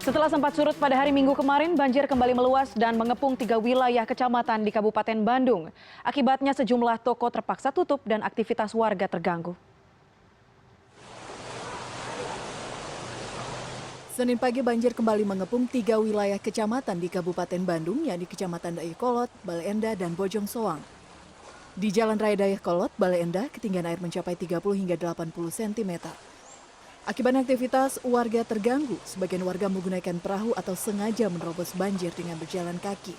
Setelah sempat surut pada hari Minggu kemarin, banjir kembali meluas dan mengepung 3 wilayah kecamatan di Kabupaten Bandung. Akibatnya sejumlah toko terpaksa tutup dan aktivitas warga terganggu. Senin pagi banjir kembali mengepung 3 wilayah kecamatan di Kabupaten Bandung, yakni Kecamatan Dayakolot, Bale Endah, dan Bojong Soang. Di Jalan Raya Dayakolot, Bale Endah, ketinggian air mencapai 30 hingga 80 cm. Akibat aktivitas warga terganggu, sebagian warga menggunakan perahu atau sengaja menerobos banjir dengan berjalan kaki.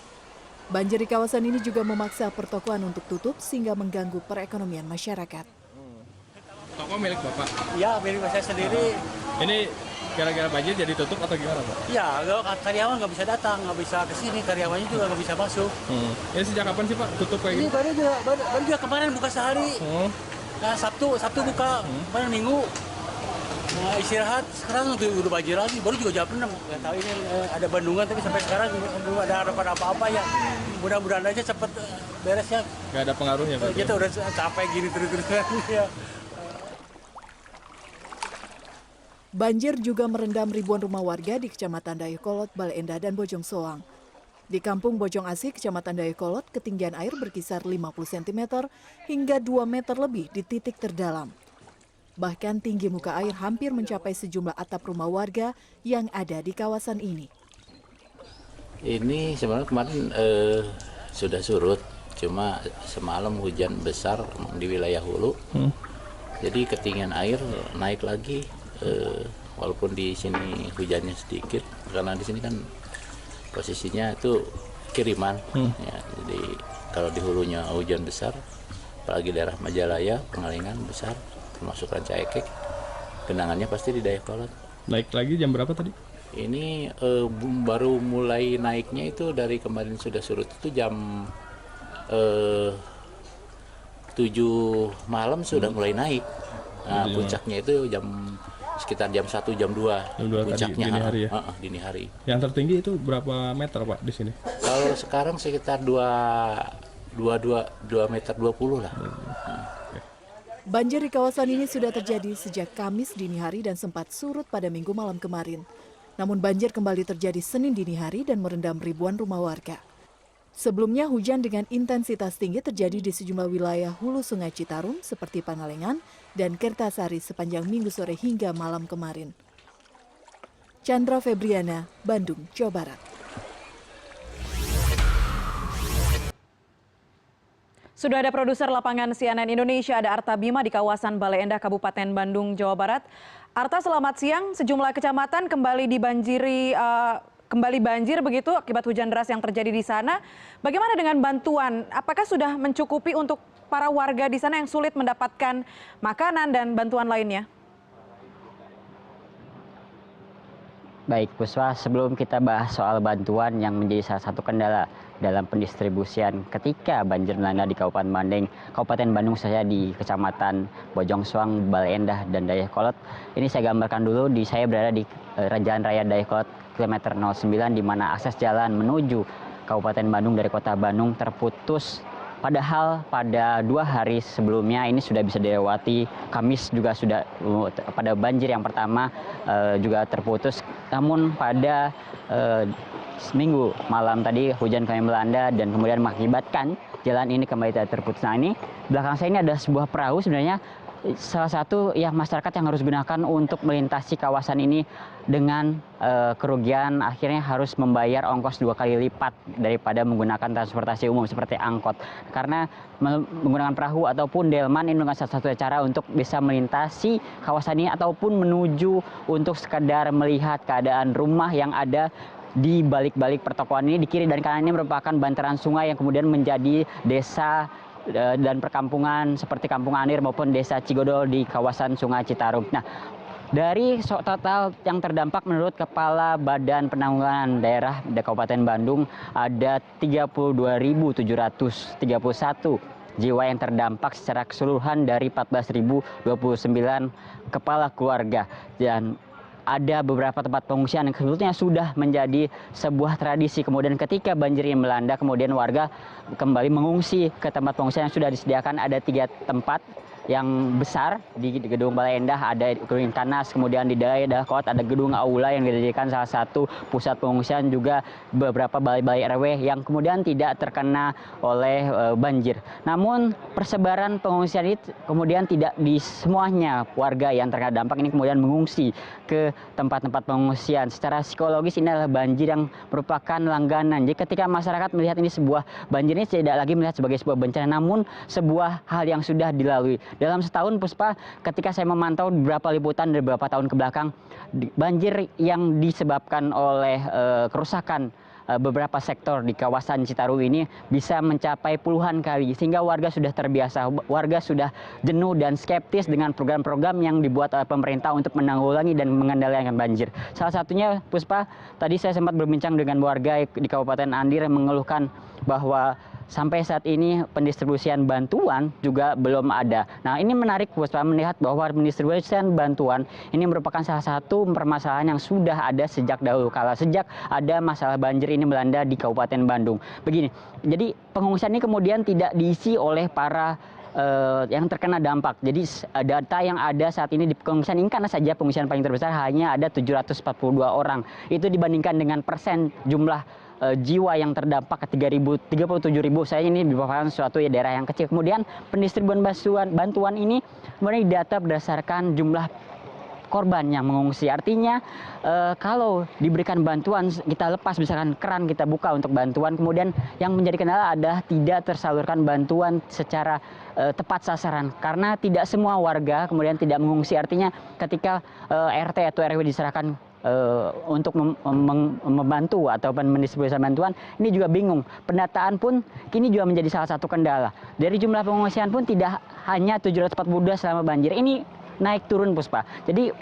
Banjir di kawasan ini juga memaksa pertokoan untuk tutup sehingga mengganggu perekonomian masyarakat. Toko milik Bapak? Iya, milik saya sendiri. Ini gara-gara banjir jadi tutup atau gimana Pak? Iya, karyawan nggak bisa datang, nggak bisa ke sini, karyawannya juga nggak bisa masuk. Ini sejak kapan sih Pak tutup kayak Ini gini? baru juga kemarin buka sehari. Nah, Sabtu buka, kemarin Minggu. Nah, istirahat, sekarang udah banjir lagi, baru juga jam 6. Nggak tahu ini ada Bandungan, tapi sampai sekarang belum ada harapan apa-apa ya. Mudah-mudahan aja cepet beres ya. Nggak ada pengaruhnya Pak? Kita udah capek gini terus-terusan ya. Banjir juga merendam ribuan rumah warga di Kecamatan Dayakolot, Bale Endah, dan Bojong Soang. Di Kampung Bojong Asih, Kecamatan Dayakolot, ketinggian air berkisar 50 cm hingga 2 meter lebih di titik terdalam. Bahkan tinggi muka air hampir mencapai sejumlah atap rumah warga yang ada di kawasan ini. Ini sebenarnya kemarin sudah surut, cuma semalam hujan besar di wilayah hulu. Jadi ketinggian air naik lagi, walaupun di sini hujannya sedikit, karena di sini kan posisinya itu kiriman. Ya, jadi kalau di hulunya hujan besar, apalagi daerah Majalaya, Pengalengan besar, termasuk Rancaekek, genangannya pasti di Dayakolot. Naik lagi jam berapa tadi? Ini baru mulai naiknya itu dari kemarin sudah surut itu jam 7 malam sudah mulai naik. Nah, puncaknya itu sekitar jam 1, jam 2 puncaknya dini hari ya? Dini hari. Yang tertinggi itu berapa meter Pak di sini? Kalau sekarang sekitar 2 meter 20 lah. Banjir di kawasan ini sudah terjadi sejak Kamis dini hari dan sempat surut pada Minggu malam kemarin. Namun banjir kembali terjadi Senin dini hari dan merendam ribuan rumah warga. Sebelumnya hujan dengan intensitas tinggi terjadi di sejumlah wilayah hulu Sungai Citarum seperti Pangalengan dan Kertasari sepanjang Minggu sore hingga malam kemarin. Chandra Febriana, Bandung, Jawa Barat. Sudah ada produser lapangan CNN Indonesia, ada Arta Bima di kawasan Bale Endah, Kabupaten Bandung, Jawa Barat. Arta, selamat siang. Sejumlah kecamatan kembali banjir begitu akibat hujan deras yang terjadi di sana. Bagaimana dengan bantuan? Apakah sudah mencukupi untuk para warga di sana yang sulit mendapatkan makanan dan bantuan lainnya? Baik, Puspa, sebelum kita bahas soal bantuan yang menjadi salah satu kendala dalam pendistribusian ketika banjir melanda di Kabupaten Bandung saja di Kecamatan Bojong Soang, Bale Endah, dan Dayakolot. Ini saya gambarkan dulu, saya berada di Jalan Raya Dayakolot kilometer 09 di mana akses jalan menuju Kabupaten Bandung dari kota Bandung terputus. Padahal pada 2 hari sebelumnya ini sudah bisa dilewati. Kamis juga sudah pada banjir yang pertama juga terputus. Namun pada Minggu malam tadi hujan kembali melanda dan kemudian mengakibatkan jalan ini kembali terputus. Nah, ini belakang saya ini ada sebuah perahu, sebenarnya salah satu yang masyarakat yang harus gunakan untuk melintasi kawasan ini dengan kerugian akhirnya harus membayar ongkos 2 kali lipat daripada menggunakan transportasi umum seperti angkot. Karena menggunakan perahu ataupun delman ini dengan salah satu cara untuk bisa melintasi kawasan ini ataupun menuju untuk sekedar melihat keadaan rumah yang ada di balik-balik pertokoan ini. Di kiri dan kanan ini merupakan bantaran sungai yang kemudian menjadi desa dan perkampungan seperti Kampung Anir maupun Desa Cigodol di kawasan Sungai Citarum. Nah, dari total yang terdampak menurut Kepala Badan Penanggulangan Daerah di Kabupaten Bandung ada 32.731 jiwa yang terdampak secara keseluruhan dari 14.029 kepala keluarga. Dan ada beberapa tempat pengungsian yang sebetulnya sudah menjadi sebuah tradisi. Kemudian ketika banjir ini melanda, kemudian warga kembali mengungsi ke tempat pengungsian yang sudah disediakan. Ada 3 tempat yang besar di gedung Balai Endah, ada gedung Kanas, kemudian di Dayakolot ada gedung Aula yang dijadikan salah satu pusat pengungsian, juga beberapa balai-balai RW yang kemudian tidak terkena oleh banjir. Namun persebaran pengungsian ini kemudian tidak di semuanya warga yang terkena dampak ini kemudian mengungsi ke tempat-tempat pengungsian. Secara psikologis ini adalah banjir yang merupakan langganan. Jadi ketika masyarakat melihat ini sebuah banjir, ini tidak lagi melihat sebagai sebuah bencana, namun sebuah hal yang sudah dilalui. Dalam setahun, Puspa, ketika saya memantau beberapa liputan dari beberapa tahun ke belakang, banjir yang disebabkan oleh kerusakan beberapa sektor di kawasan Citarum ini bisa mencapai puluhan kali, sehingga warga sudah terbiasa, warga sudah jenuh dan skeptis dengan program-program yang dibuat oleh pemerintah untuk menanggulangi dan mengendalikan banjir. Salah satunya, Puspa, tadi saya sempat berbincang dengan warga di Kabupaten Andir yang mengeluhkan bahwa sampai saat ini pendistribusian bantuan juga belum ada. Nah, ini menarik, Puspa, melihat bahwa pendistribusian bantuan ini merupakan salah satu permasalahan yang sudah ada sejak dahulu kala, sejak ada masalah banjir ini melanda di Kabupaten Bandung. Begini, jadi pengungsian ini kemudian tidak diisi oleh para yang terkena dampak. Jadi data yang ada saat ini di pengungsian ini, karena saja pengungsian paling terbesar hanya ada 742 orang. Itu dibandingkan dengan persen jumlah jiwa yang terdampak ke 37.000, saya ini merupakan suatu daerah yang kecil. Kemudian pendistribusian bantuan ini kemudian didata berdasarkan jumlah korban yang mengungsi. Artinya kalau diberikan bantuan, kita lepas misalkan keran, kita buka untuk bantuan, kemudian yang menjadi kendala adalah tidak tersalurkan bantuan secara tepat sasaran, karena tidak semua warga kemudian tidak mengungsi. Artinya ketika RT atau RW diserahkan untuk membantu atau mendistribusikan bantuan, ini juga bingung. Pendataan pun kini juga menjadi salah satu kendala. Dari jumlah pengungsian pun tidak hanya 742 selama banjir, ini naik turun, Puspa. Jadi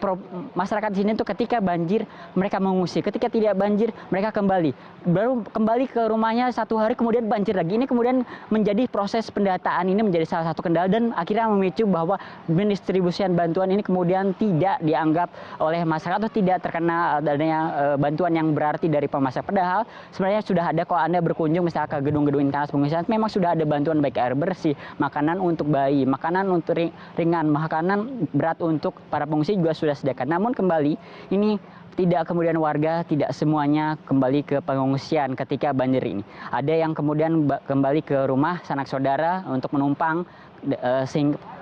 masyarakat di sini tuh ketika banjir mereka mengungsi, ketika tidak banjir mereka kembali, baru kembali ke rumahnya satu hari kemudian banjir lagi. Ini kemudian menjadi proses pendataan ini menjadi salah satu kendala dan akhirnya memicu bahwa pendistribusian bantuan ini kemudian tidak dianggap oleh masyarakat atau tidak terkena adanya bantuan yang berarti dari pemasak. Padahal sebenarnya sudah ada, kalau Anda berkunjung misalnya ke gedung-gedung Kanas pengungsian, memang sudah ada bantuan baik air bersih, makanan untuk bayi, makanan untuk ringan, makanan berat untuk para pengungsi juga sudah disediakan. Namun kembali ini tidak kemudian warga tidak semuanya kembali ke pengungsian ketika banjir ini. Ada yang kemudian kembali ke rumah sanak saudara untuk menumpang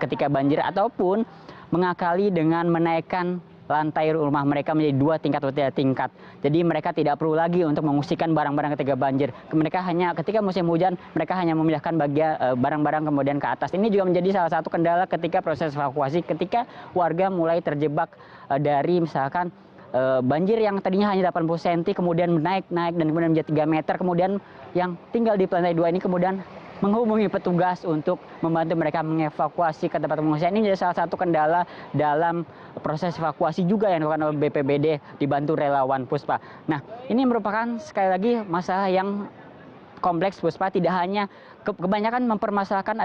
ketika banjir, ataupun mengakali dengan menaikkan lantai rumah mereka menjadi 2 tingkat atau 3 tingkat. Jadi mereka tidak perlu lagi untuk mengungsikan barang-barang ketika banjir. Mereka hanya ketika musim hujan, mereka hanya memindahkan bagian barang-barang kemudian ke atas. Ini juga menjadi salah satu kendala ketika proses evakuasi, ketika warga mulai terjebak dari misalkan banjir yang tadinya hanya 80 cm kemudian naik dan kemudian menjadi 3 meter, kemudian yang tinggal di lantai 2 ini kemudian menghubungi petugas untuk membantu mereka mengevakuasi ke tempat pengungsian. Ini jadi salah satu kendala dalam proses evakuasi juga yang dilakukan oleh BPBD dibantu relawan, Puspa. Nah, ini merupakan sekali lagi masalah yang kompleks, Puspa. Tidak hanya kebanyakan mempermasalahkan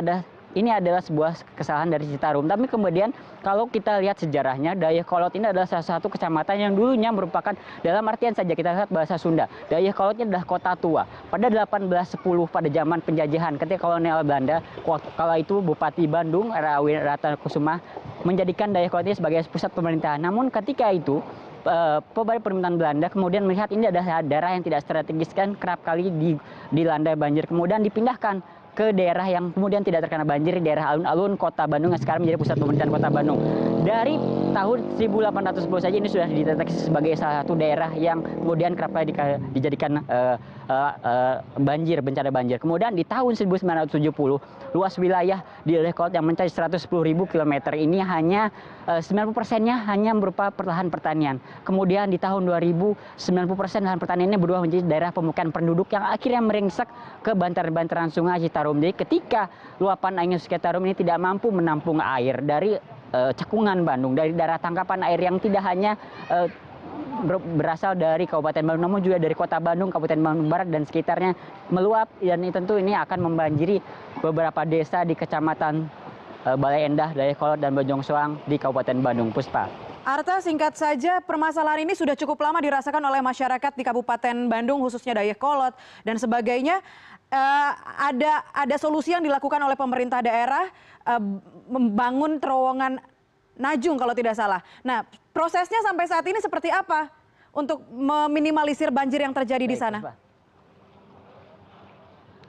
ini adalah sebuah kesalahan dari Citarum. Tapi kemudian kalau kita lihat sejarahnya, Dayakolot ini adalah salah satu kecamatan yang dulunya merupakan, dalam artian saja kita lihat bahasa Sunda, Dayakolot ini adalah kota tua. Pada 1810 pada zaman penjajahan ketika kolonial Belanda, kala itu Bupati Bandung Rawi Ratnakusuma menjadikan Dayakolot ini sebagai pusat pemerintahan. Namun ketika itu pemerintahan Belanda kemudian melihat ini adalah daerah yang tidak strategis, kan kerap kali dilanda banjir, kemudian dipindahkan ke daerah yang kemudian tidak terkena banjir, daerah alun-alun kota Bandung yang sekarang menjadi pusat pemerintahan kota Bandung. Dari tahun 1810 saja ini sudah dideteksi sebagai salah satu daerah yang kemudian kerap kali dijadikan bencana banjir. Kemudian di tahun 1970 luas wilayah di Dayakolot yang mencapai 110.000 km ini hanya 90%-nya hanya berupa lahan pertanian. Kemudian di tahun 2000 90% lahan pertanian ini berubah menjadi daerah pemukiman penduduk yang akhirnya meringsek ke bantaran-bantaran sungai Citarum. Jadi ketika luapan air Citarum ini tidak mampu menampung air dari cekungan Bandung, dari daerah tangkapan air yang tidak hanya berasal dari Kabupaten Bandung, namun juga dari Kota Bandung, Kabupaten Bandung Barat dan sekitarnya meluap, dan tentu ini akan membanjiri beberapa desa di Kecamatan Balai Endah, Dayakolot dan Bojong Soang di Kabupaten Bandung, Puspa. Arta, singkat saja, permasalahan ini sudah cukup lama dirasakan oleh masyarakat di Kabupaten Bandung, khususnya Dayakolot dan sebagainya. Ada solusi yang dilakukan oleh pemerintah daerah, membangun terowongan Najung kalau tidak salah. Nah, prosesnya sampai saat ini seperti apa untuk meminimalisir banjir yang terjadi di sana?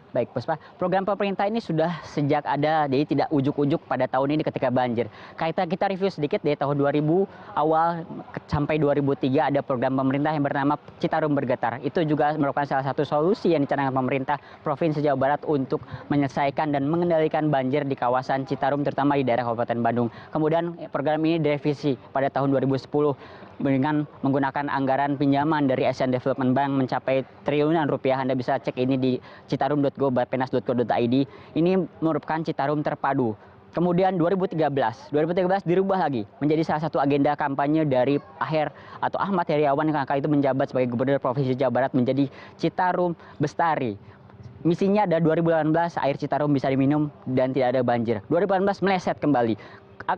Baik, Puspa. Program pemerintah ini sudah sejak ada, jadi tidak ujuk-ujuk pada tahun ini ketika banjir. Kita review sedikit dari tahun 2000 awal sampai 2003 ada program pemerintah yang bernama Citarum Bergetar. Itu juga merupakan salah satu solusi yang dicanangkan pemerintah Provinsi Jawa Barat untuk menyelesaikan dan mengendalikan banjir di kawasan Citarum, terutama di daerah Kabupaten Bandung. Kemudian program ini direvisi pada tahun 2010 dengan menggunakan anggaran pinjaman dari Asian Development Bank mencapai triliunan rupiah. Anda bisa cek ini di citarum.go.bappenas.co.id. Ini merupakan Citarum terpadu. Kemudian 2013 dirubah lagi menjadi salah satu agenda kampanye dari Ahmad Heriawan yang kali itu menjabat sebagai Gubernur Provinsi Jawa Barat menjadi Citarum Bestari. Misinya ada 2018 air Citarum bisa diminum dan tidak ada banjir. 2018 meleset kembali.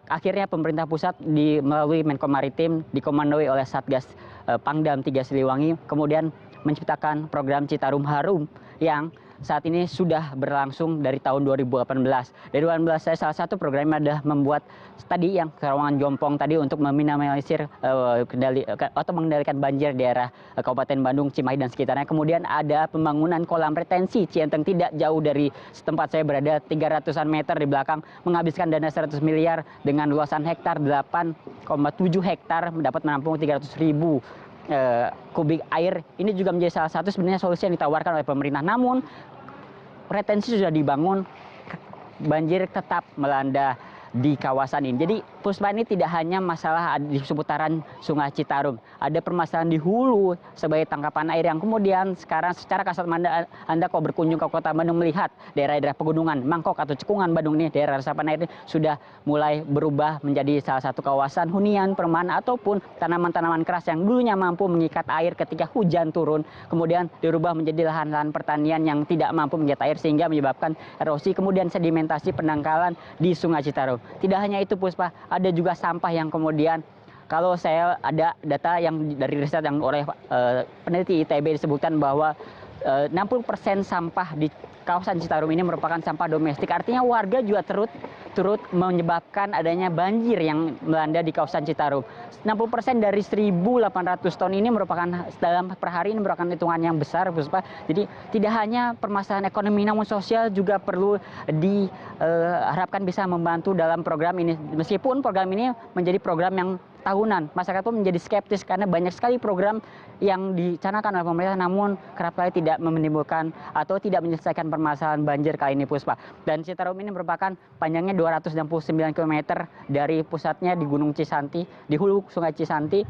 Akhirnya pemerintah pusat melalui Menko Maritim dikomandoi oleh Satgas Pangdam 3 Siliwangi kemudian menciptakan program Citarum Harum yang saat ini sudah berlangsung dari tahun 2018. Dari 2018 saya salah satu programnya adalah membuat tadi yang terowongan Jompong tadi untuk meminimalisir atau mengendalikan banjir di daerah Kabupaten Bandung, Cimahi dan sekitarnya. Kemudian ada pembangunan kolam retensi Cienteng tidak jauh dari tempat saya berada, 300-an meter di belakang, menghabiskan dana 100 miliar dengan luasan hektar 8,7 hektar dapat menampung 300.000 kubik air. Ini juga menjadi salah satu sebenarnya solusi yang ditawarkan oleh pemerintah. Namun retensi sudah dibangun, banjir tetap melanda di kawasan ini. Jadi Puspa, ini tidak hanya masalah di seputaran Sungai Citarum, ada permasalahan di hulu sebagai tangkapan air yang kemudian sekarang secara kasat mata Anda kalau berkunjung ke Kota Bandung melihat daerah-daerah pegunungan Mangkok atau Cekungan Bandung ini, daerah resapan air ini sudah mulai berubah menjadi salah satu kawasan hunian, perumahan ataupun tanaman-tanaman keras yang dulunya mampu mengikat air ketika hujan turun, kemudian dirubah menjadi lahan-lahan pertanian yang tidak mampu mengikat air sehingga menyebabkan erosi kemudian sedimentasi pendangkalan di Sungai Citarum. Tidak hanya itu Puspa, ada juga sampah yang kemudian kalau saya ada data yang dari riset yang oleh peneliti ITB disebutkan bahwa 60% sampah di kawasan Citarum ini merupakan sampah domestik. Artinya warga juga turut menyebabkan adanya banjir yang melanda di kawasan Citarum. 60% dari 1.800 ton ini merupakan dalam per hari ini merupakan hitungan yang besar, Puspa. Jadi tidak hanya permasalahan ekonomi namun sosial juga perlu diharapkan bisa membantu dalam program ini. Meskipun program ini menjadi program yang tahunan, masyarakat pun menjadi skeptis karena banyak sekali program yang dicanangkan oleh pemerintah namun kerap kali tidak menimbulkan atau tidak menyelesaikan permasalahan banjir kali ini, Puspa. Dan Citarum ini merupakan panjangnya 269 km dari pusatnya di Gunung Cisanti, di hulu Sungai Cisanti.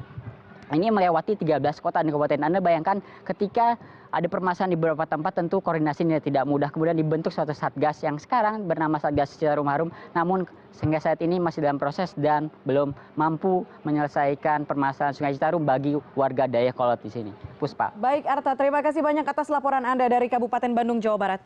Ini melewati 13 kota di kabupaten. Anda bayangkan ketika ada permasalahan di beberapa tempat tentu koordinasinya tidak mudah. Kemudian dibentuk suatu satgas yang sekarang bernama Satgas Citarum Harum. Namun sehingga saat ini masih dalam proses dan belum mampu menyelesaikan permasalahan Sungai Citarum bagi warga Dayakolot di sini. Puspa. Baik Arta, terima kasih banyak atas laporan Anda dari Kabupaten Bandung, Jawa Barat.